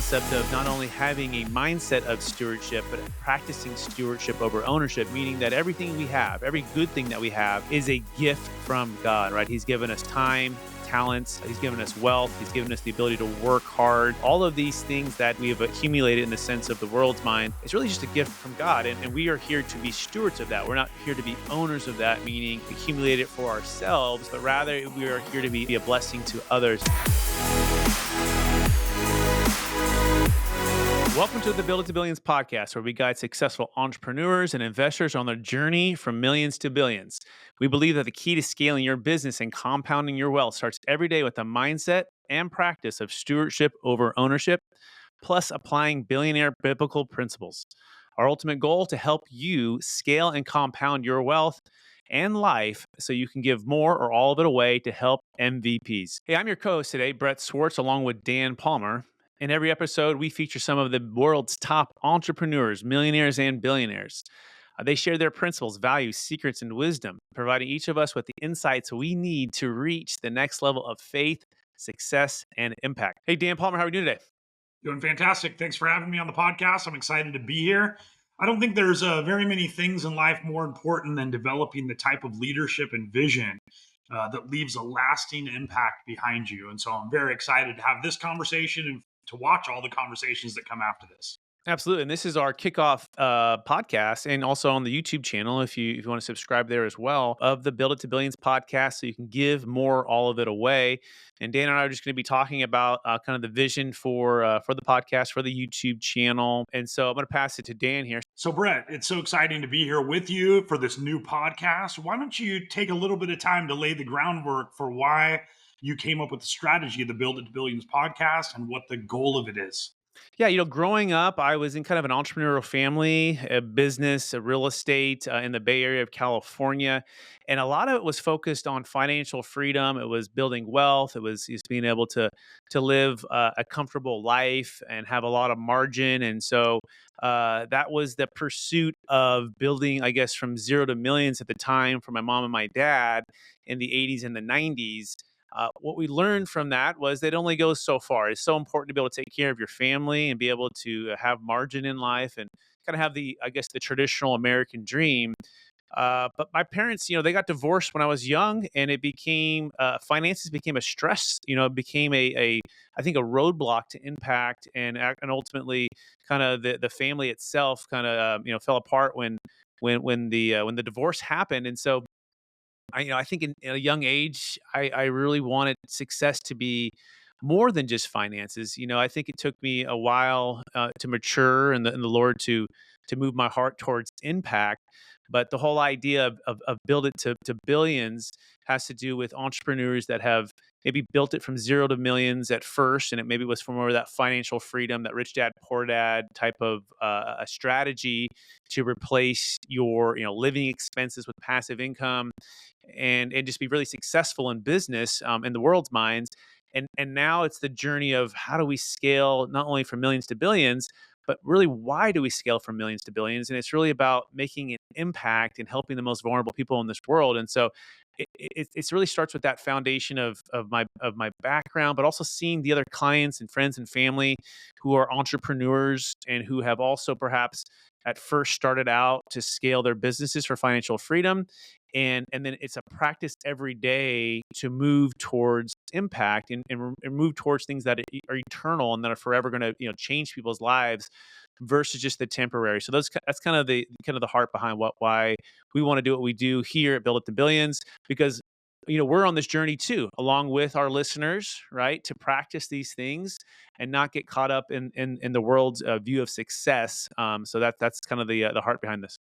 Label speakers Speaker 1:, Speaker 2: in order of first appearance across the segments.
Speaker 1: concept of not only having a mindset of stewardship, but practicing stewardship over ownership, meaning that everything we have, every good thing that we have is a gift from God, right? He's given us time, talents, he's given us wealth, he's given us the ability to work hard. All of these things that we have accumulated in the sense of the world's mind, it's really just a gift from God. And we are here to be stewards of that. We're not here to be owners of that, meaning accumulate it for ourselves, but rather we are here to be a blessing to others. Welcome to the Build It to Billions podcast, where we guide successful entrepreneurs and investors on their journey from millions to billions. We believe that the key to scaling your business and compounding your wealth starts every day with the mindset and practice of stewardship over ownership, plus applying billionaire biblical principles. Our ultimate goal to help you scale and compound your wealth and life so you can give more or all of it away to help MVPs. Hey, I'm your co-host today, Brett Swartz, along with Dan Palmer. In every episode, we feature some of the world's top entrepreneurs, millionaires, and billionaires. They share their principles, values, secrets, and wisdom, providing each of us with the insights we need to reach the next level of faith, success, and impact. Hey, Dan Palmer, how are we doing today?
Speaker 2: Doing fantastic. Thanks for having me on the podcast. I'm excited to be here. I don't think there's very many things in life more important than developing the type of leadership and vision that leaves a lasting impact behind you. And so I'm very excited to have this conversation and to watch all the conversations that come after this.
Speaker 1: Absolutely. And this is our kickoff podcast and also on the YouTube channel, if you want to subscribe there as well, of the Build It to Billions podcast, so you can give more, all of it away. And Dan and I are just going to be talking about kind of the vision for the podcast, for the YouTube channel. And so I'm going to pass it to Dan here.
Speaker 2: So, Brett, it's so exciting to be here with you for this new podcast. Why don't you take a little bit of time to lay the groundwork for why you came up with the strategy of the Build It to Billions podcast and what the goal of it is?
Speaker 1: Yeah, growing up, I was in kind of an entrepreneurial family, a business, a real estate in the Bay Area of California. And a lot of it was focused on financial freedom. It was building wealth. It was just being able to live a comfortable life and have a lot of margin. And so that was the pursuit of building, I guess, from zero to millions at the time for my mom and my dad in the 80s and the 90s. What we learned from that was that it only goes so far. It's so important to be able to take care of your family and be able to have margin in life and kind of have I guess, the traditional American dream. But my parents, they got divorced when I was young, and it became finances became a stress. It became I think a roadblock to impact, and ultimately, kind of the family itself kind of fell apart when the divorce happened, and so I think in a young age, I really wanted success to be more than just finances. I think it took me a while to mature in the Lord to move my heart towards impact. But the whole idea of build it to billions has to do with entrepreneurs that have maybe built it from zero to millions at first, and it maybe was from more of that financial freedom, that rich dad poor dad type of a strategy to replace your living expenses with passive income, and just be really successful in business in the world's minds. And now it's the journey of how do we scale not only from millions to billions, but really why do we scale from millions to billions? And it's really about making an impact and helping the most vulnerable people in this world. And so it really starts with that foundation of my background, but also seeing the other clients and friends and family who are entrepreneurs and who have also perhaps at first started out to scale their businesses for financial freedom. And then it's a practice every day to move towards impact and move towards things that are eternal and that are forever going to change people's lives versus just the temporary. So that's kind of the heart behind why we want to do what we do here at Build It to Billions, because we're on this journey too, along with our listeners, right? To practice these things and not get caught up in the world's view of success. So that's kind of the heart behind this.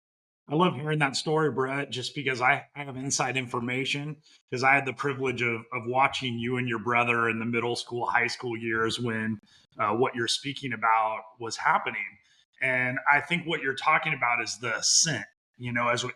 Speaker 2: I love hearing that story, Brett, just because I have inside information because I had the privilege of watching you and your brother in the middle school, high school years when what you're speaking about was happening. And I think what you're talking about is the ascent.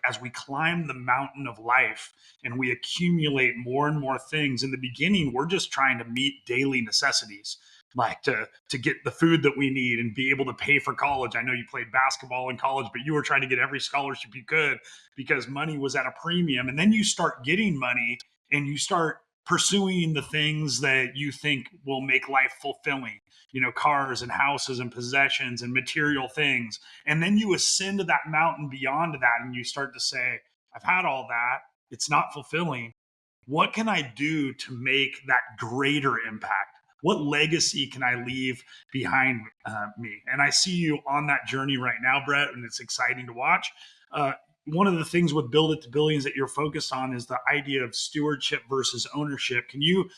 Speaker 2: As we climb the mountain of life and we accumulate more and more things, in the beginning, we're just trying to meet daily necessities, like to get the food that we need and be able to pay for college. I know you played basketball in college, but you were trying to get every scholarship you could because money was at a premium. And then you start getting money and you start pursuing the things that you think will make life fulfilling. cars and houses and possessions and material things. And then you ascend to that mountain beyond that and you start to say, I've had all that. It's not fulfilling. What can I do to make that greater impact? What legacy can I leave behind me? And I see you on that journey right now, Brett, and it's exciting to watch. Uh, One of the things with Build It to Billions that you're focused on is the idea of stewardship versus ownership. Can you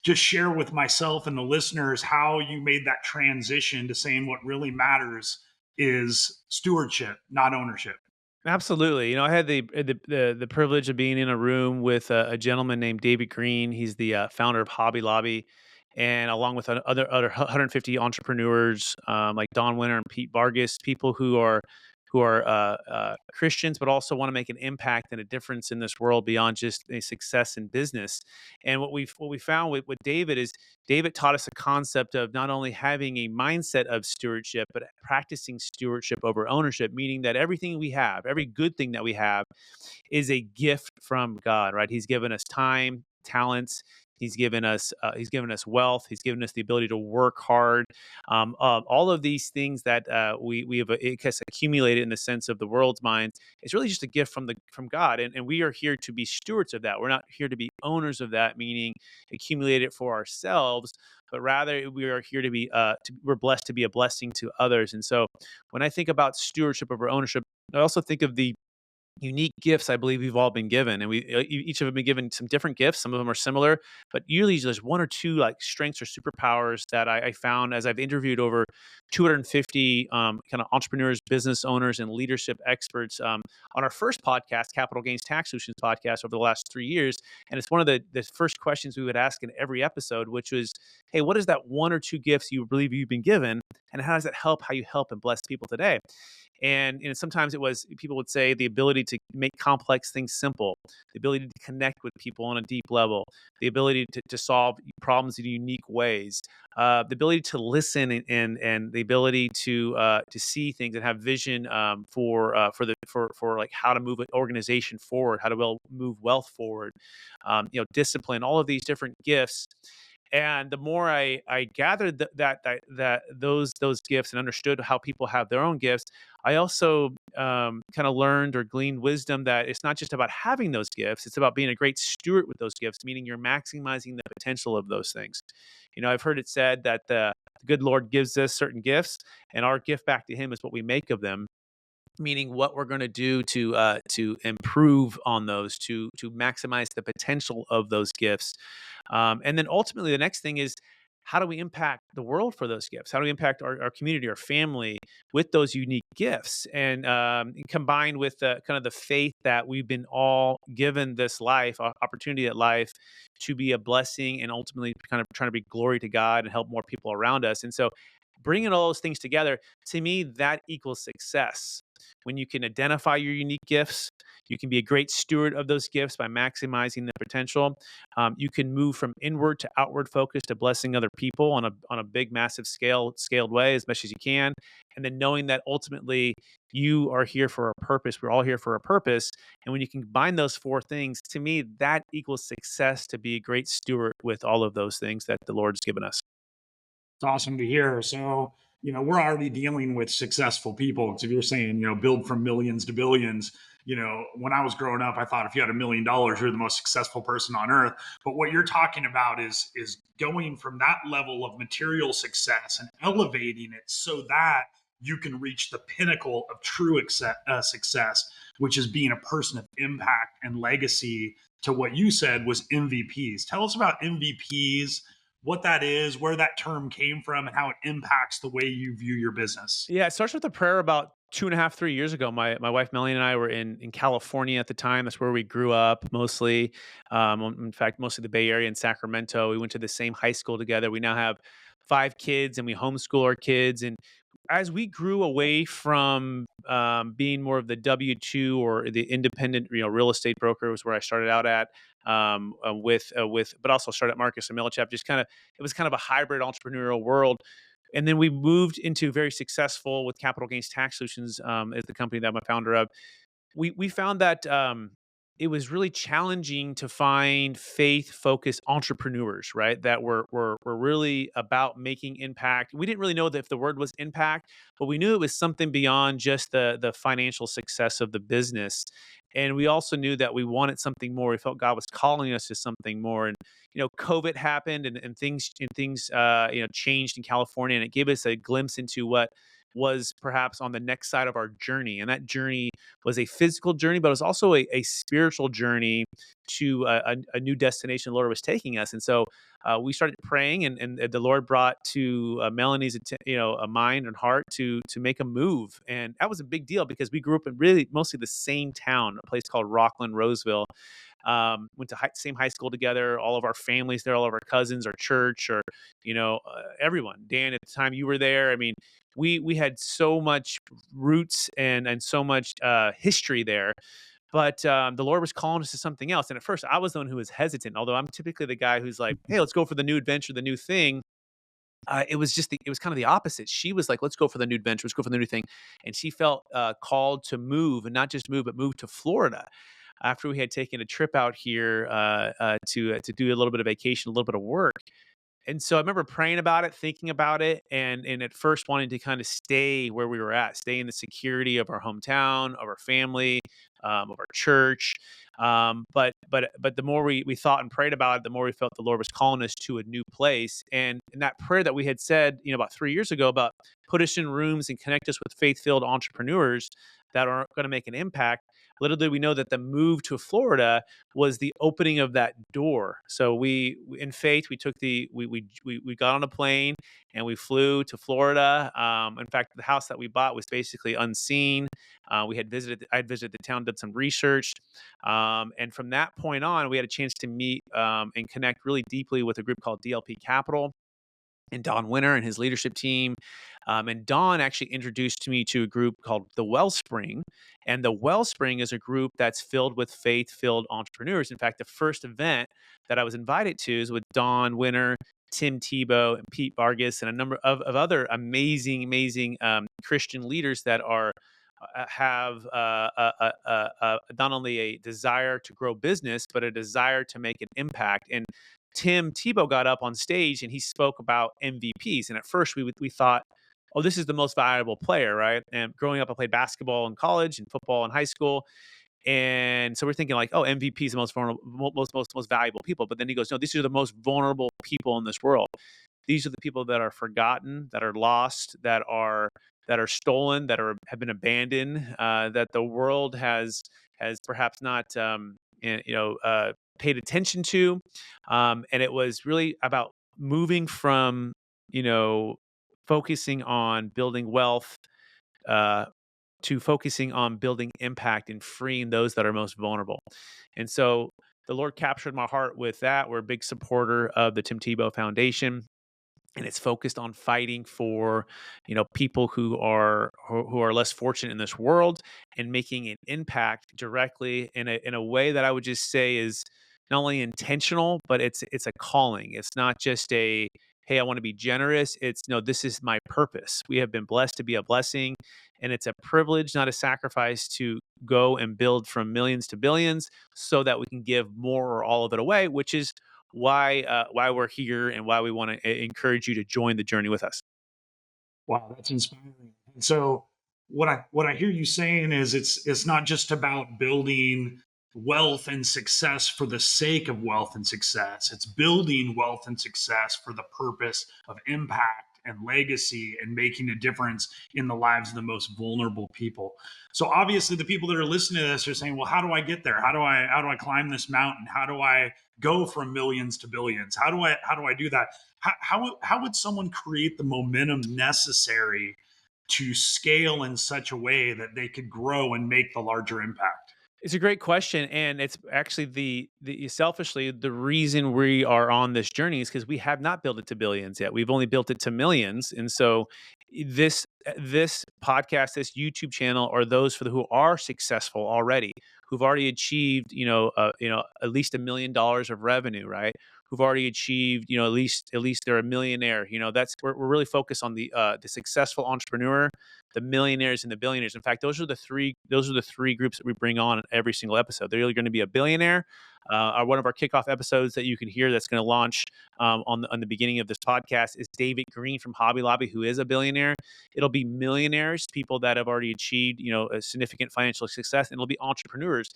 Speaker 2: just share with myself and the listeners how you made that transition to saying what really matters is stewardship, not ownership?
Speaker 1: Absolutely. I had the privilege of being in a room with a gentleman named David Green. He's the founder of Hobby Lobby, and along with other 150 entrepreneurs like Don Winter and Pete Vargas, people who are Christians, but also want to make an impact and a difference in this world beyond just a success in business. And what we found with David is David taught us a concept of not only having a mindset of stewardship, but practicing stewardship over ownership, meaning that everything we have, every good thing that we have, is a gift from God, right? He's given us time, talents. He's given us wealth. He's given us the ability to work hard. All of these things that we have it has accumulated in the sense of the world's minds. It's really just a gift from God, and we are here to be stewards of that. We're not here to be owners of that, meaning accumulate it for ourselves, but rather we are here to be. We're blessed to be a blessing to others. And so, when I think about stewardship over ownership, I also think of the unique gifts I believe we've all been given, and each of them been given some different gifts. Some of them are similar, but usually there's one or two like strengths or superpowers that I found as I've interviewed over 250 kind of entrepreneurs, business owners, and leadership experts on our first podcast, Capital Gains Tax Solutions podcast, over the last 3 years. And it's one of the first questions we would ask in every episode, which was, "Hey, what is that one or two gifts you believe you've been given, and how does that help how you help and bless people today?" And sometimes it was people would say the ability to make complex things simple, the ability to connect with people on a deep level, the ability to solve problems in unique ways, the ability to listen, and the ability to see things and have vision for like how to move an organization forward, how to move wealth forward, discipline, all of these different gifts. And the more I gathered those gifts and understood how people have their own gifts, I also kind of learned or gleaned wisdom that it's not just about having those gifts; it's about being a great steward with those gifts, meaning you're maximizing the potential of those things. I've heard it said that the good Lord gives us certain gifts, and our gift back to Him is what we make of them, meaning what we're going to do to improve on those, to maximize the potential of those gifts. And then ultimately the next thing is, how do we impact the world for those gifts? How do we impact our community, our family, with those unique gifts? And combined with kind of the faith that we've been all given this life, opportunity at life, to be a blessing and ultimately kind of trying to be glory to God and help more people around us. And so bringing all those things together, to me, that equals success. When you can identify your unique gifts, you can be a great steward of those gifts by maximizing their potential. You can move from inward to outward focus to blessing other people on a big, massive scaled way as much as you can. And then knowing that ultimately you are here for a purpose. We're all here for a purpose. And when you combine those four things, to me, that equals success, to be a great steward with all of those things that the Lord's given us.
Speaker 2: It's awesome to hear. So, we're already dealing with successful people. Because if you're saying, build from millions to billions, when I was growing up, I thought if you had $1 million, you're the most successful person on earth. But what you're talking about is going from that level of material success and elevating it so that you can reach the pinnacle of true success, which is being a person of impact and legacy to what you said was MVPs. Tell us about MVPs, what that is, where that term came from, and how it impacts the way you view your business.
Speaker 1: Yeah, it starts with a prayer about 2.5, 3 years ago. My wife Melanie and I were in California at the time. That's where we grew up mostly. In fact, mostly the Bay Area and Sacramento. We went to the same high school together. We now have 5 kids, and we homeschool our kids. And as we grew away from being more of the W-2 or the independent, real estate broker, was where I started out at, but also started at Marcus and Millichap. It was kind of a hybrid entrepreneurial world. And then we moved into very successful with Capital Gains Tax Solutions, as the company that I'm a founder of. We found that it was really challenging to find faith-focused entrepreneurs, right? That were really about making impact. We didn't really know that if the word was impact, but we knew it was something beyond just the financial success of the business. And we also knew that we wanted something more. We felt God was calling us to something more. And COVID happened, and things changed in California, and it gave us a glimpse into what was perhaps on the next side of our journey. And that journey was a physical journey, but it was also a spiritual journey to a new destination the Lord was taking us. And so we started praying, and the Lord brought to Melanie's a mind and heart to make a move. And that was a big deal because we grew up in really mostly the same town, a place called Rockland, Roseville. Went to same high school together. All of our families there, all of our cousins, our church, or everyone. Dan, at the time you were there, I mean, we had so much roots and so much history there. But the Lord was calling us to something else. And at first, I was the one who was hesitant. Although I'm typically the guy who's like, "Hey, let's go for the new adventure, the new thing." It was kind of the opposite. She was like, "Let's go for the new adventure. Let's go for the new thing," and she felt called to move, and not just move, but move to Florida. After we had taken a trip out here to do a little bit of vacation, a little bit of work, and so I remember praying about it, thinking about it, and at first wanting to kind of stay where we were at, stay in the security of our hometown, of our family, of our church. But the more we thought and prayed about it, the more we felt the Lord was calling us to a new place. And in that prayer that we had said, about 3 years ago, about put us in rooms and connect us with faith-filled entrepreneurs that are going to make an impact. Little did we know that the move to Florida was the opening of that door. So in faith, we took we got on a plane and we flew to Florida. In fact, the house that we bought was basically unseen. I had visited the town, did some research, and from that point on, we had a chance to meet and connect really deeply with a group called DLP Capital and Don Winter and his leadership team. And Don actually introduced me to a group called the Wellspring. And the Wellspring is a group that's filled with faith filled entrepreneurs. In fact, the first event that I was invited to is with Don Winter, Tim Tebow, and Pete Vargas, and a number of other amazing Christian leaders that have not only a desire to grow business, but a desire to make an impact. And Tim Tebow got up on stage and he spoke about MVPs. And at first we thought, oh, this is the most valuable player, right? And growing up, I played basketball in college and football in high school. And so we're thinking like, oh, MVP is the most vulnerable, most valuable people. But then he goes, no, these are the most vulnerable people in this world. These are the people that are forgotten, that are lost, that are stolen, have been abandoned, that the world has perhaps not paid attention to, and it was really about moving from you know focusing on building wealth uh, to focusing on building impact and freeing those that are most vulnerable. And so the Lord captured my heart with that. We're a big supporter of the Tim Tebow Foundation, and it's focused on fighting for people who are less fortunate in this world, and making an impact directly in a way that I would just say is not only intentional, but it's a calling. It's not just a, hey, I want to be generous. It's, no, this is my purpose. We have been blessed to be a blessing, and it's a privilege, not a sacrifice, to go and build from millions to billions so that we can give more or all of it away, which is why we're here and why we want to encourage you to join the journey with us.
Speaker 2: Wow, that's inspiring. And so what I hear you saying is it's not just about building wealth and success for the sake of wealth and success. It's building wealth and success for the purpose of impact and legacy and making a difference in the lives of the most vulnerable people. So obviously the people that are listening to this are saying, "Well, how do I get there? How do I climb this mountain? How do I go from millions to billions? How do I do that?" How would someone create the momentum necessary to scale in such a way that they could grow and make the larger impact?
Speaker 1: It's a great question, and it's actually the selfishly the reason we are on this journey is because we have not built it to billions yet. We've only built it to millions, and so this podcast, this YouTube channel, are those who are successful already, who've already achieved at least $1 million of revenue, right? who've already achieved, at least they're a millionaire. That's we're really focused on the successful entrepreneur, the millionaires, and the billionaires. In fact, those are the three groups that we bring on in every single episode. They're either going to be a billionaire, one of our kickoff episodes that you can hear that's going to launch on the beginning of this podcast is David Green from Hobby Lobby, who is a billionaire. It'll be millionaires, people that have already achieved, a significant financial success, and it'll be entrepreneurs.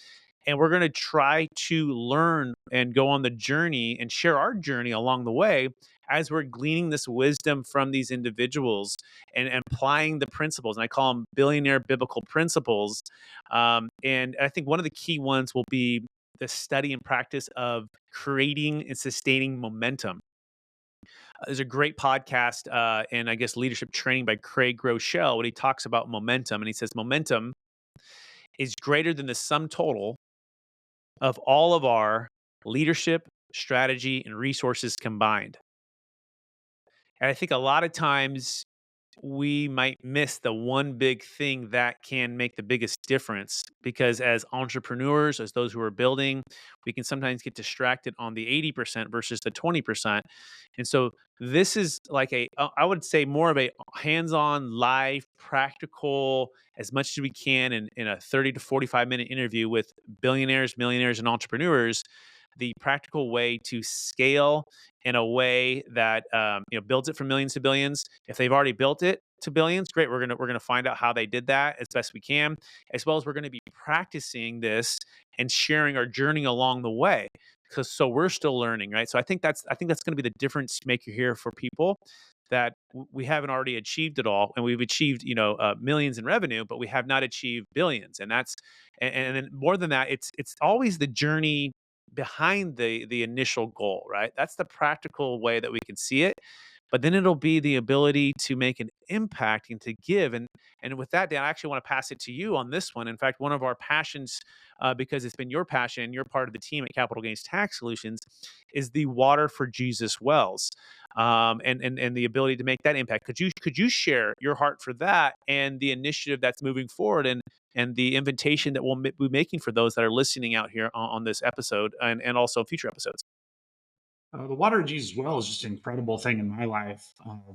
Speaker 1: And we're going to try to learn and go on the journey and share our journey along the way as we're gleaning this wisdom from these individuals and applying the principles. And I call them billionaire biblical principles. And I think one of the key ones will be the study and practice of creating and sustaining momentum. There's a great podcast and I guess leadership training by Craig Groeschel when he talks about momentum. And he says, momentum is greater than the sum total of all of our leadership, strategy, and resources combined. And I think a lot of times we might miss the one big thing that can make the biggest difference because as entrepreneurs, as those who are building, we can sometimes get distracted on the 80% versus the 20%. And so this is like I would say more of a hands-on live practical as much as we can in a 30 to 45-minute interview with billionaires, millionaires, and entrepreneurs, the practical way to scale in a way that builds it from millions to billions. If they've already built it to billions, great. We're gonna find out how they did that as best we can, as well as we're gonna be practicing this and sharing our journey along the way. Because so we're still learning, right? So I think that's gonna be the difference maker here for people that we haven't already achieved it all, and we've achieved millions in revenue, but we have not achieved billions, and then more than that, it's always the journey behind the initial goal, right? That's the practical way that we can see it. But then it'll be the ability to make an impact and to give. And with that, Dan, I actually want to pass it to you on this one. In fact, one of our passions, because it's been your passion and you're part of the team at Capital Gains Tax Solutions, is the Water for Jesus wells, and the ability to make that impact. Could you share your heart for that and the initiative that's moving forward and the invitation that we'll be making for those that are listening out here on this episode and also future episodes?
Speaker 2: The water of Jesus well is just an incredible thing in my life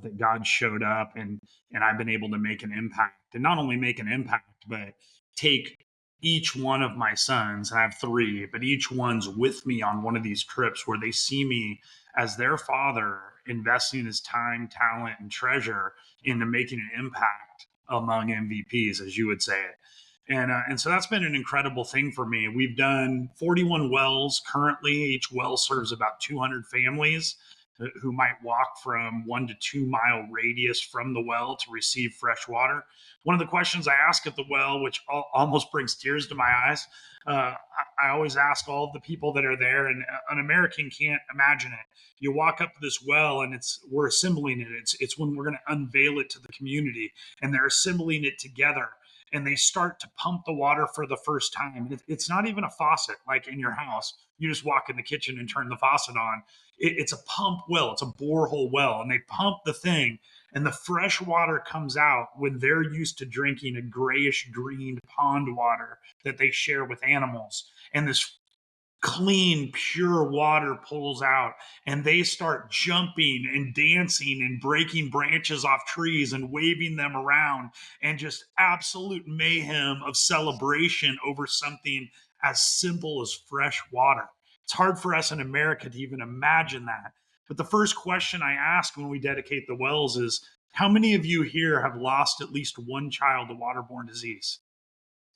Speaker 2: that God showed up and I've been able to make an impact and not only make an impact but take each one of my sons. I have three, but each one's with me on one of these trips where they see me as their father investing his time, talent, and treasure into making an impact among MVPs, as you would say it. And so that's been an incredible thing for me. We've done 41 wells currently. Each well serves about 200 families who might walk from 1 to 2 mile radius from the well to receive fresh water. One of the questions I ask at the well, which almost brings tears to my eyes, I always ask all of the people that are there, and an American can't imagine it. You walk up to this well, and we're assembling it. It's when we're going to unveil it to the community, and they're assembling it together and they start to pump the water for the first time. It's not even a faucet like in your house. You just walk in the kitchen and turn the faucet on. It's a pump well, it's a borehole well, and they pump the thing, and the fresh water comes out when they're used to drinking a grayish green pond water that they share with animals. And this clean, pure water pulls out, and they start jumping and dancing and breaking branches off trees and waving them around, and just absolute mayhem of celebration over something as simple as fresh water. It's hard for us in America to even imagine that. But the first question I ask when we dedicate the wells is, how many of you here have lost at least one child to waterborne disease?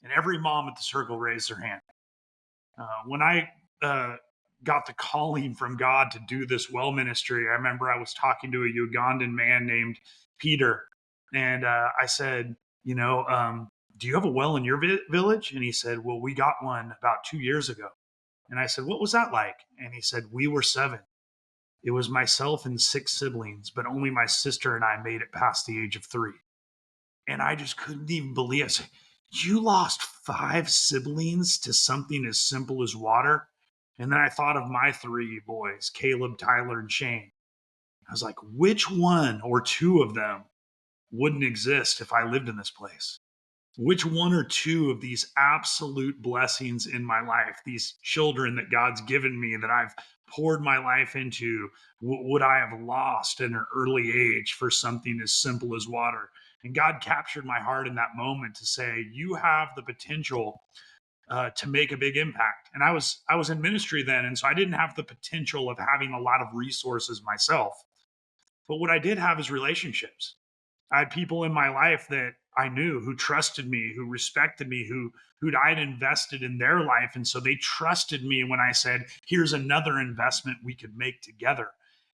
Speaker 2: And every mom at the circle raised their hand. When I uh, got the calling from God to do this well ministry, I remember I was talking to a Ugandan man named Peter, and I said, do you have a well in your village? And he said, well, we got one about 2 years ago. And I said, what was that like? And he said, we were seven. It was myself and six siblings, but only my sister and I made it past the age of three. And I just couldn't even believe it. I said, you lost five siblings to something as simple as water? And then I thought of my three boys, Caleb, Tyler, and Shane. I was like, which one or two of them wouldn't exist if I lived in this place? which one or two of these absolute blessings in my life, these children that God's given me that I've poured my life into, would I have lost at an early age for something as simple as water? And God captured my heart in that moment to say, you have the potential to make a big impact. And I was in ministry then, and so I didn't have the potential of having a lot of resources myself. But what I did have is relationships. I had people in my life that I knew who trusted me, who respected me, who'd I'd invested in their life, and so they trusted me when I said, "Here's another investment we could make together."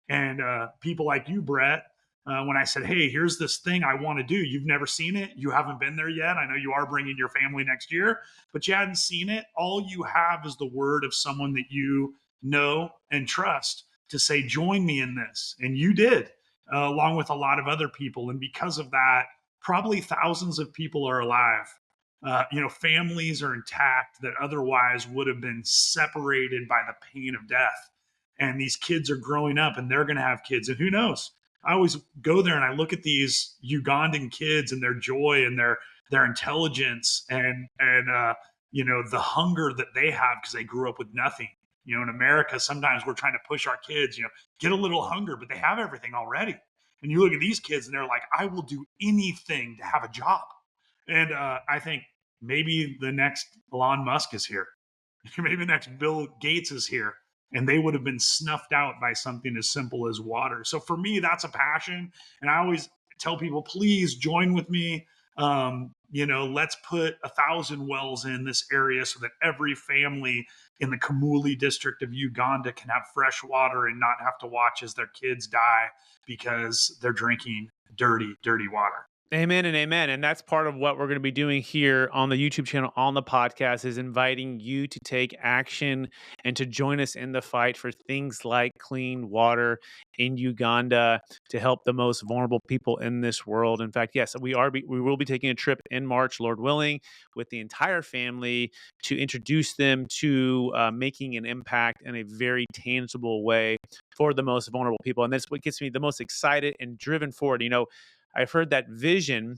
Speaker 2: And people like you, Brett, when I said, "Hey, here's this thing I want to do. You've never seen it. You haven't been there yet. I know you are bringing your family next year, but you hadn't seen it. All you have is the word of someone that you know and trust to say, 'Join me in this,'" and you did along with a lot of other people. And because of that, probably thousands of people are alive. Families are intact that otherwise would have been separated by the pain of death. And these kids are growing up and they're going to have kids. And who knows? I always go there and I look at these Ugandan kids and their joy and their intelligence and the hunger that they have because they grew up with nothing. In America, sometimes we're trying to push our kids, get a little hunger, but they have everything already. And you look at these kids and they're like, I will do anything to have a job. And I think maybe the next Elon Musk is here. Maybe the next Bill Gates is here. And they would have been snuffed out by something as simple as water. So for me, that's a passion. And I always tell people, please join with me. Let's put 1,000 wells in this area so that every family in the Kamuli district of Uganda can have fresh water and not have to watch as their kids die because they're drinking dirty, dirty water.
Speaker 1: Amen and amen. And that's part of what we're going to be doing here on the YouTube channel, on the podcast, is inviting you to take action and to join us in the fight for things like clean water in Uganda to help the most vulnerable people in this world. In fact, yes, we will be taking a trip in March, Lord willing, with the entire family to introduce them to making an impact in a very tangible way for the most vulnerable people. And that's what gets me the most excited and driven forward. I've heard that vision,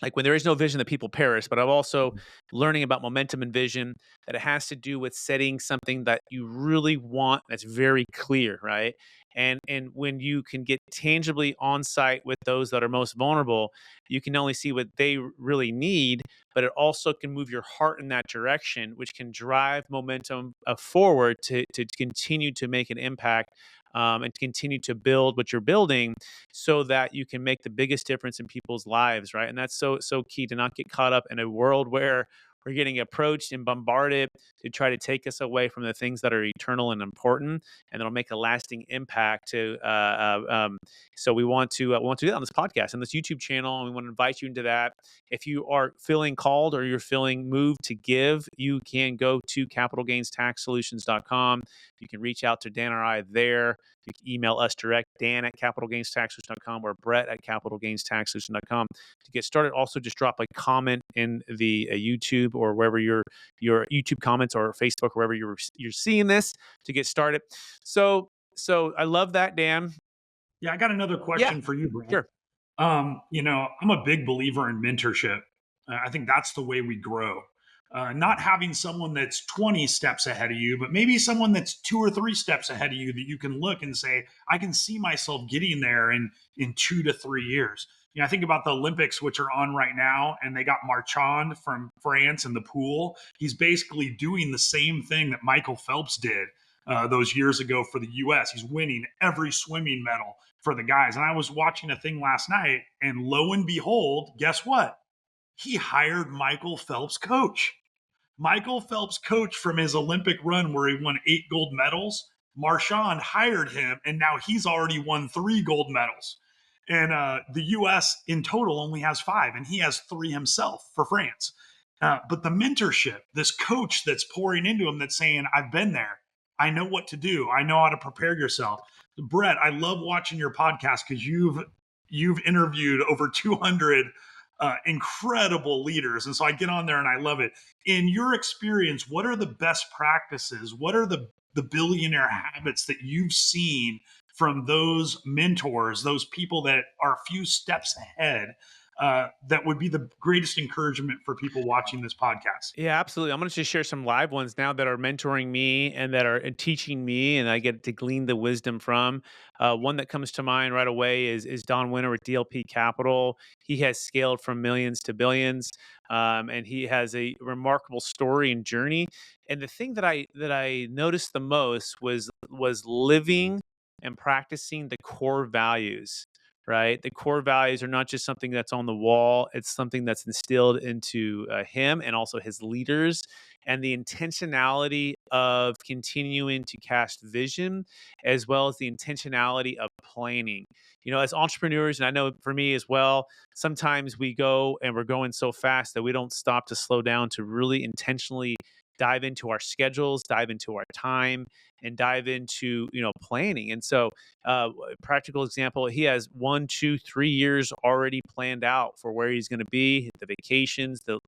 Speaker 1: like when there is no vision, that people perish. But I'm also learning about momentum and vision, that it has to do with setting something that you really want that's very clear, right? And when you can get tangibly on site with those that are most vulnerable, you can not only see what they really need, but it also can move your heart in that direction, which can drive momentum forward to continue to make an impact, and continue to build what you're building, so that you can make the biggest difference in people's lives, right? And that's so key, to not get caught up in a world where we're getting approached and bombarded to try to take us away from the things that are eternal and important, and that'll make a lasting impact. So we want to do that on this podcast and this YouTube channel, and we want to invite you into that. If you are feeling called or you're feeling moved to give, you can go to capitalgainstaxsolutions.com. You can reach out to Dan or I there. You can email us direct, Dan at capitalgainstaxsolutions.com or Brett at capitalgainstaxsolutions.com to get started. Also, just drop a comment in the YouTube or wherever your YouTube comments, or Facebook, or wherever you're seeing this, to get started. So I love that, Dan.
Speaker 2: Yeah, I got another
Speaker 1: Yeah,
Speaker 2: question for you, Brett.
Speaker 1: sure.
Speaker 2: I'm a big believer in mentorship. I think that's the way we grow. Not having someone that's 20 steps ahead of you, but maybe someone that's 2 or 3 steps ahead of you that you can look and say, I can see myself getting there in 2 to 3 years. I think about the Olympics, which are on right now, and they got Marchand from France in the pool. He's basically doing the same thing that Michael Phelps did those years ago for the US. He's winning every swimming medal for the guys. And I was watching a thing last night, and lo and behold, guess what? He hired Michael Phelps' coach. Michael Phelps' coach from his Olympic run where he won 8 gold medals. Marchand hired him, and now he's already won 3 gold medals. And the U.S. in total only has 5, and he has 3 himself for France. But the mentorship, this coach that's pouring into him, that's saying, I've been there. I know what to do. I know how to prepare yourself. Brett, I love watching your podcast because you've interviewed over 200 incredible leaders. And so I get on there and I love it. In your experience, what are the best practices? What are the billionaire habits that you've seen from those mentors, those people that are a few steps ahead? that would be the greatest encouragement for people watching this podcast?
Speaker 1: Yeah, absolutely. I'm going to just share some live ones now that are mentoring me and that are teaching me, and I get to glean the wisdom from. One that comes to mind right away is Don Winter with DLP Capital. He has scaled from millions to billions, and he has a remarkable story and journey. And the thing that I noticed the most was living and practicing the core values. Right, the core values are not just something that's on the wall; it's something that's instilled into him and also his leaders, and the intentionality of continuing to cast vision, as well as the intentionality of planning. You know, as entrepreneurs, and I know for me as well, sometimes we go and we're going so fast that we don't stop to slow down to really intentionally dive into our schedules, dive into our time, and dive into planning. And so, practical example, he has 1, 2, 3 years already planned out for where he's going to be, the vacations, the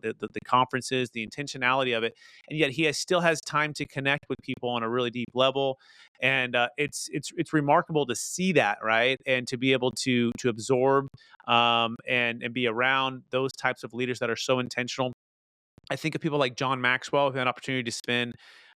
Speaker 1: conferences, the intentionality of it, and yet still has time to connect with people on a really deep level. And it's remarkable to see that, right, and to be able to absorb and be around those types of leaders that are so intentional. I think of people like John Maxwell who had an opportunity to spin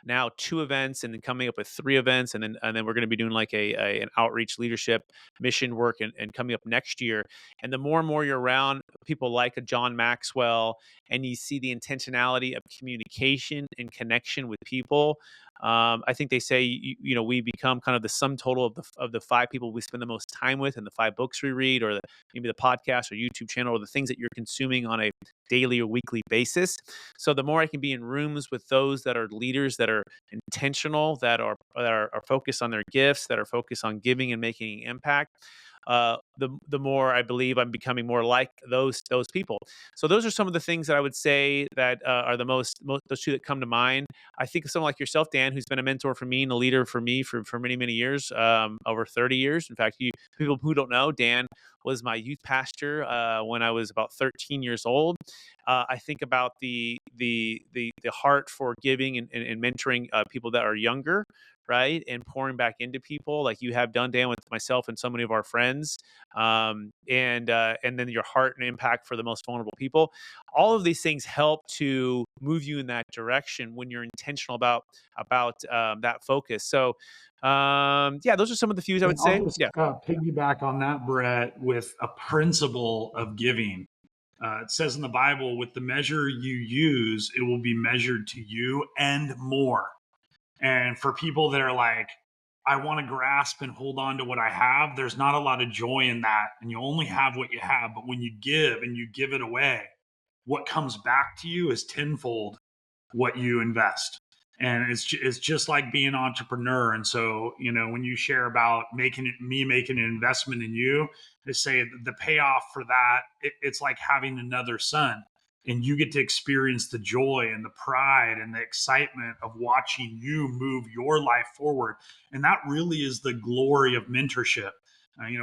Speaker 1: now 2 events and then coming up with 3 events, and then we're going to be doing like an outreach leadership mission work and coming up next year. And the more and more you're around people like a John Maxwell, and you see the intentionality of communication and connection with people. I think they say we become kind of the sum total of the 5 people we spend the most time with, and the 5 books we read, or maybe the podcast or YouTube channel, or the things that you're consuming on a daily or weekly basis. So the more I can be in rooms with those that are leaders, that are intentional, that are focused on their gifts, that are focused on giving and making an impact, the more I believe I'm becoming more like those people. So those are some of the things that I would say that are the most those two that come to mind. I think of someone like yourself, Dan, who's been a mentor for me and a leader for me for many years, over 30 years. In fact, people who don't know, Dan was my youth pastor when I was about 13 years old. I think about the heart for giving and mentoring people that are younger, right, and pouring back into people like you have done, Dan, with myself and so many of our friends, and then your heart and impact for the most vulnerable people. All of these things help to move you in that direction when you're intentional about that focus. So, yeah, those are some of the few I
Speaker 2: And
Speaker 1: would
Speaker 2: I'll
Speaker 1: say.
Speaker 2: just
Speaker 1: Yeah.
Speaker 2: piggyback on that, Brett, with a principle of giving. It says in the Bible, with the measure you use, it will be measured to you and more. And for people that are like, I want to grasp and hold on to what I have, there's not a lot of joy in that. And you only have what you have. But when you give and you give it away, what comes back to you is tenfold what you invest. And it's just like being an entrepreneur. And so, when you share about making an investment in you, they say the payoff for that, it's like having another son. And you get to experience the joy and the pride and the excitement of watching you move your life forward. And that really is the glory of mentorship.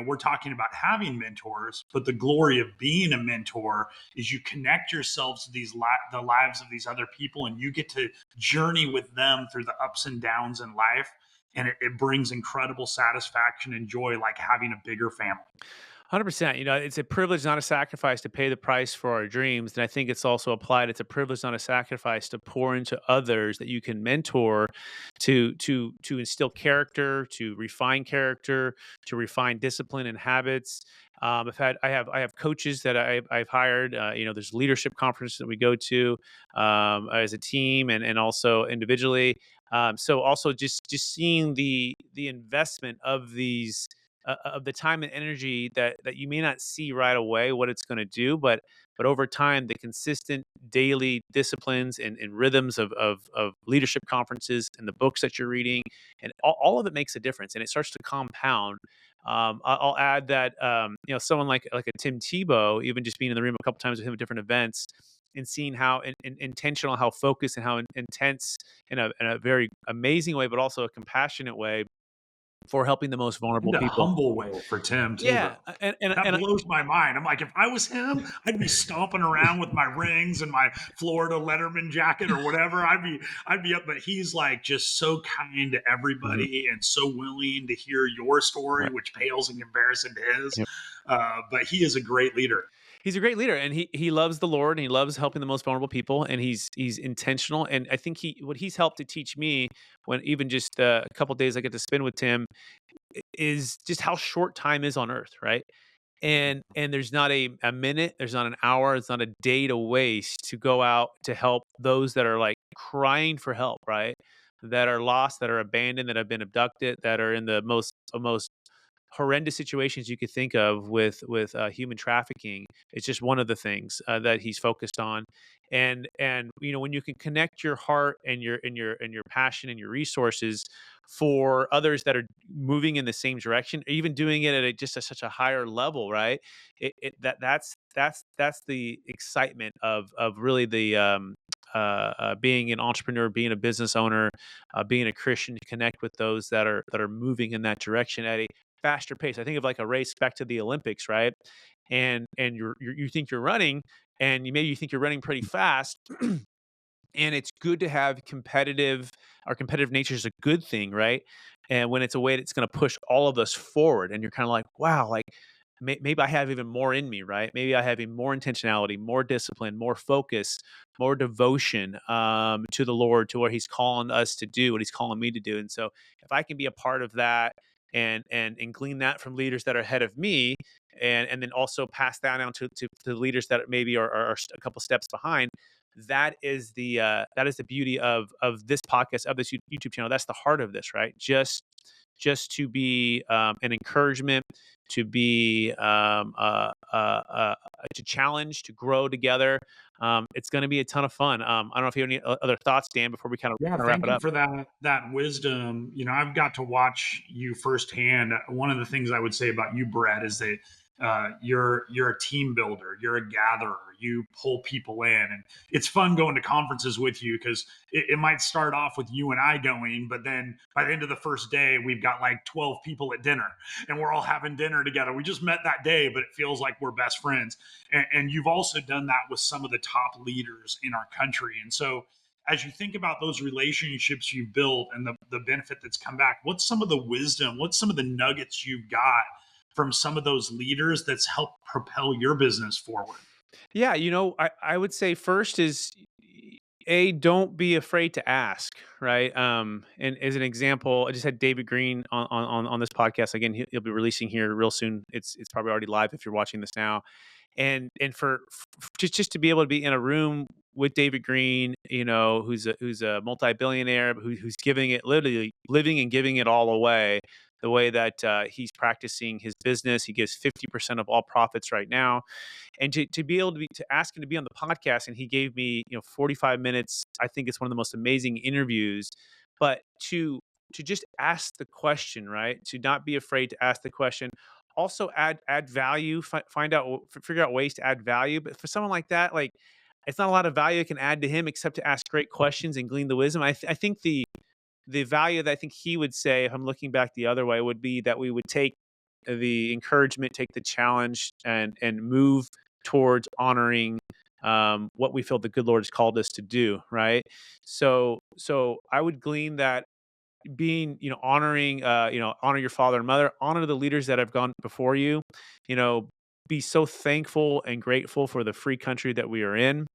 Speaker 2: We're talking about having mentors, but the glory of being a mentor is you connect yourselves to the lives of these other people, and you get to journey with them through the ups and downs in life, and it brings incredible satisfaction and joy, like having a bigger family.
Speaker 1: 100%. It's a privilege, not a sacrifice, to pay the price for our dreams. And I think it's also applied. It's a privilege, not a sacrifice, to pour into others that you can mentor, to instill character, to refine character, to refine discipline and habits. I have coaches that I've hired. There's leadership conferences that we go to as a team and also individually. So also just seeing the investment of the time and energy that you may not see right away what it's going to do, but over time, the consistent daily disciplines and rhythms of leadership conferences and the books that you're reading, and all of it makes a difference, and it starts to compound. I'll add that someone like a Tim Tebow, even just being in the room a couple times with him at different events, and seeing how intentional, how focused, and how intense, in a very amazing way, but also a compassionate way, for helping the most vulnerable
Speaker 2: And a
Speaker 1: people.
Speaker 2: humble way for Tim Tebow.
Speaker 1: Yeah, and and
Speaker 2: That
Speaker 1: and
Speaker 2: blows my mind. I'm like, if I was him, I'd be stomping around with my rings and my Florida Letterman jacket or whatever. I'd be up. But he's like just so kind to
Speaker 1: Mhm.
Speaker 2: everybody and so willing to hear your story,
Speaker 1: Right.
Speaker 2: which pales in comparison to his.
Speaker 1: Yep.
Speaker 2: But he is a great leader.
Speaker 1: He's a great leader, and he loves the Lord, and he loves helping the most vulnerable people, and he's intentional. And I think what he's helped to teach me, when even just a couple days I get to spend with him, is just how short time is on earth, right? And there's not a minute, there's not an hour, it's not a day to waste to go out to help those that are like crying for help, right? That are lost, that are abandoned, that have been abducted, that are in the most horrendous situations you could think of with human trafficking. It's just one of the things that he's focused on. And when you can connect your heart and your passion and your resources for others that are moving in the same direction, or even doing it at such a higher level, right? That's the excitement of really the being an entrepreneur, being a business owner, being a Christian, to connect with those that are moving in that direction at a faster pace. I think of like a race back to the Olympics, right? And you think you're running, and maybe you think you're running pretty fast, and it's good to have our competitive nature is a good thing, right? And when it's a way that's going to push all of us forward, and you're kind of like, wow, like maybe I have even more in me, right? Maybe I have even more intentionality, more discipline, more focus, more devotion to the Lord, to what He's calling us to do, what He's calling me to do. And so, if I can be a part of that, and glean that from leaders that are ahead of me, and then also pass that down to leaders that maybe are a couple steps behind, that is the beauty of this podcast, of this YouTube channel. That's the heart of this, right? Just to be an encouragement, to be to challenge, to grow together. It's going to be a ton of fun. I don't know if you have any other thoughts, Dan, before we
Speaker 2: Yeah,
Speaker 1: kind of wrap
Speaker 2: thank
Speaker 1: it
Speaker 2: you
Speaker 1: up.
Speaker 2: for that wisdom. I've got to watch you firsthand. One of the things I would say about you, Brett, is that you're a team builder. You're a gatherer. You pull people in, and it's fun going to conferences with you because it might start off with you and I going, but then by the end of the first day, we've got like 12 people at dinner, and we're all having dinner together. We just met that day, but it feels like we're best friends. And you've also done that with some of the top leaders in our country, and so as you think about those relationships you've built and the benefit that's come back, what's some of the wisdom, what's some of the nuggets you've got from some of those leaders that's helped propel your business forward?
Speaker 1: Yeah, I would say first is, don't be afraid to ask, right? And as an example, I just had David Green on this podcast again. He'll be releasing here real soon. It's probably already live if you're watching this now. And just to be able to be in a room with David Green, who's a multi-billionaire, who's giving it, literally living and giving it all away, the way that he's practicing his business. He gives 50% of all profits right now. And to be able to ask him to be on the podcast, and he gave me 45 minutes. I think it's one of the most amazing interviews. But to just ask the question, right? To not be afraid to ask the question. Also add value, find out, figure out ways to add value. But for someone like that, like, it's not a lot of value I can add to him except to ask great questions and glean the wisdom. I think the value that I think he would say, if I'm looking back the other way, would be that we would take the encouragement, take the challenge, and move towards honoring what we feel the good Lord has called us to do. Right. So I would glean that, being, honoring, honor your father and mother, honor the leaders that have gone before you, you know, be so thankful and grateful for the free country that we are in,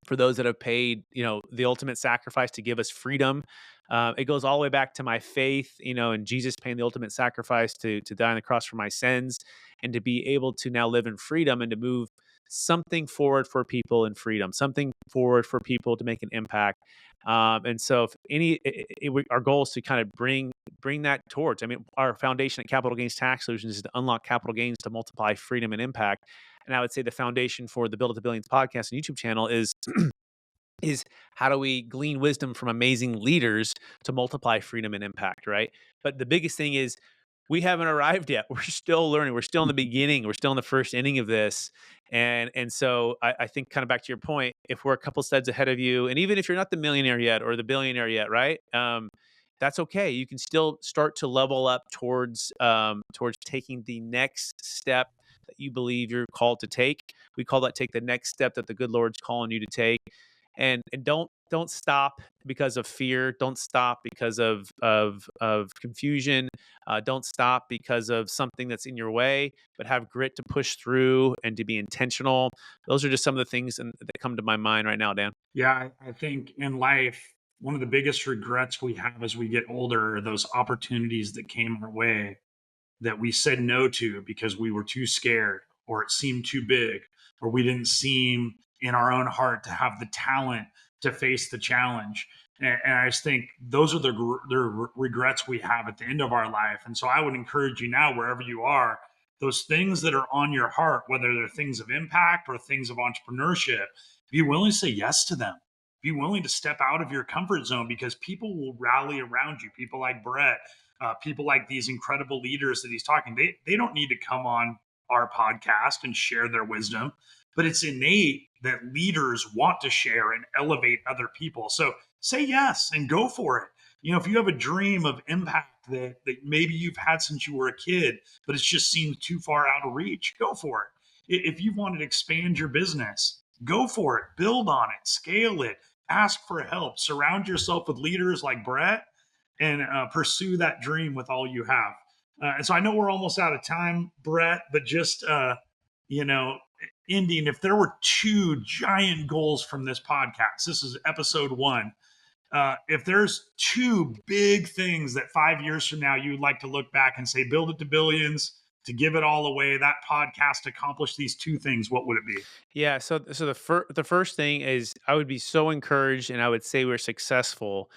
Speaker 1: for those that have paid, the ultimate sacrifice to give us freedom. It goes all the way back to my faith, and Jesus paying the ultimate sacrifice to die on the cross for my sins, and to be able to now live in freedom and to move something forward for people in freedom, something forward for people to make an impact. And so, if our goal is to kind of bring that towards. I mean, our foundation at Capital Gains Tax Solutions is to unlock capital gains to multiply freedom and impact. And I would say the foundation for the Build It to Billions podcast and YouTube channel is how do we glean wisdom from amazing leaders to multiply freedom and impact, right? But the biggest thing is, we haven't arrived yet. We're still learning. We're still in the beginning. We're still in the first inning of this. And so I think, kind of back to your point, if we're a couple steps ahead of you, and even if you're not the millionaire yet or the billionaire yet, right? That's okay. You can still start to level up towards taking the next step that you believe you're called to take. We call that, take the next step that the good Lord's calling you to take. And don't don't stop because of fear. Don't stop because of confusion. Don't stop because of something that's in your way, but have grit to push through and to be intentional. Those are just some of the things that come to my mind right now, Dan.
Speaker 2: Yeah, I think in life, one of the biggest regrets we have as we get older are those opportunities that came our way that we said no to because we were too scared or it seemed too big or we didn't seem in our own heart to have the talent to face the challenge. And I just think those are the regrets we have at the end of our life. And so I would encourage you now, wherever you are, those things that are on your heart, whether they're things of impact or things of entrepreneurship, be willing to say yes to them. Be willing to step out of your comfort zone because people will rally around you. People like Brett, people like these incredible leaders that he's talking, they don't need to come on our podcast and share their wisdom, but it's innate that leaders want to share and elevate other people. So say yes and go for it. You know, if you have a dream of impact that maybe you've had since you were a kid, but it's just seemed too far out of reach, go for it. If you wanted to expand your business, go for it, build on it, scale it, ask for help, surround yourself with leaders like Brett, and pursue that dream with all you have. And so I know we're almost out of time, Brett, but just, you know, ending, if there were two giant goals from this podcast, this is episode one. If there's two big things that 5 years from now you would like to look back and say, build it to billions, to give it all away, that podcast accomplished these two things, what would it be?
Speaker 1: Yeah. So the first thing is I would be so encouraged, and I would say we're successful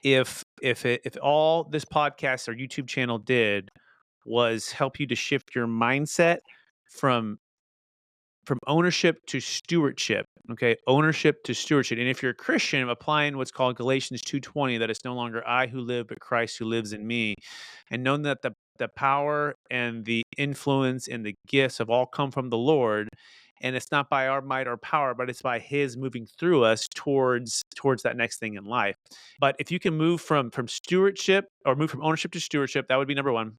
Speaker 1: if all this podcast or YouTube channel did was help you to shift your mindset from ownership to stewardship. Okay, ownership to stewardship. And if you're a Christian, applying what's called Galatians 2:20, that it's no longer I who live, but Christ who lives in me, and knowing that the power and the influence and the gifts have all come from the Lord, and it's not by our might or power, but it's by His moving through us towards that next thing in life. But if you can move from stewardship or move from ownership to stewardship, that would be number one.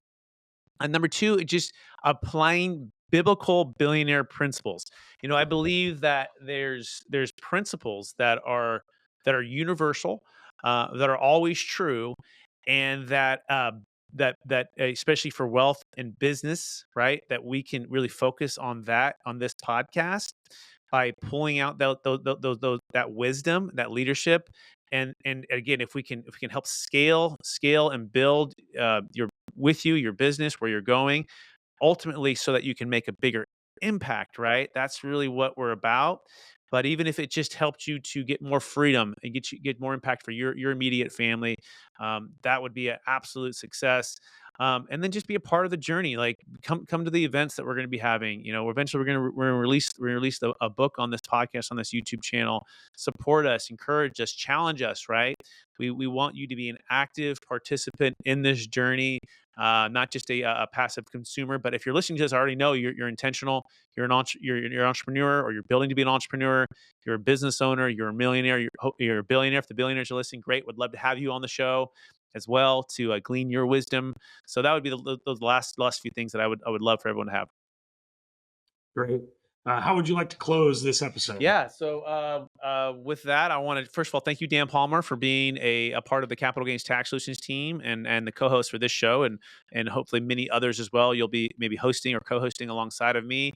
Speaker 1: And number two, it just applying biblical billionaire principles. I believe that there's principles that are universal, that are always true, and that especially for wealth and business, right? That we can really focus on that on this podcast by pulling out that wisdom, that leadership, and again, if we can help scale and build your business, where you're going, ultimately so that you can make a bigger impact, right? That's really what we're about. But even if it just helped you to get more freedom and get more impact for your immediate family, that would be an absolute success. And then just be a part of the journey. Like come to the events that we're going to be having. Eventually we're going to release a book on this podcast, on this YouTube channel. Support us, encourage us, challenge us. Right? We want you to be an active participant in this journey, not just a passive consumer. But if you're listening to this, I already know you're intentional. You're an entrepreneur, or you're building to be an entrepreneur. You're a business owner. You're a millionaire. You're a billionaire. If the billionaires are listening, great. Would love to have you on the show as well to glean your wisdom. So that would be the last few things that I would love for everyone to have.
Speaker 2: Great. How would you like to close this episode?
Speaker 1: Yeah. So with that, I want to first of all thank you, Dan Palmer, for being a part of the Capital Gains Tax Solutions team and the co-host for this show, and hopefully many others as well. You'll be maybe hosting or co-hosting alongside of me.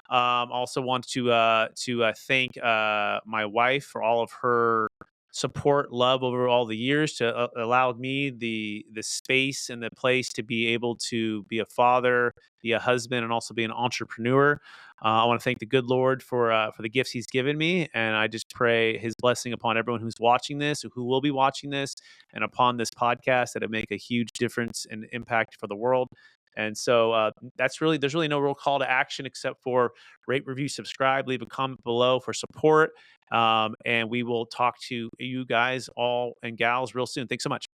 Speaker 1: Also want to thank my wife for all of her support, love over all the years, to allow me the space and the place to be able to be a father, be a husband, and also be an entrepreneur. I want to thank the good Lord for the gifts He's given me, and I just pray His blessing upon everyone who's watching this, who will be watching this, and upon this podcast, that it make a huge difference and impact for the world. And so there's really no real call to action except for rate, review, subscribe, leave a comment below for support, and we will talk to you guys all and gals real soon. Thanks so much.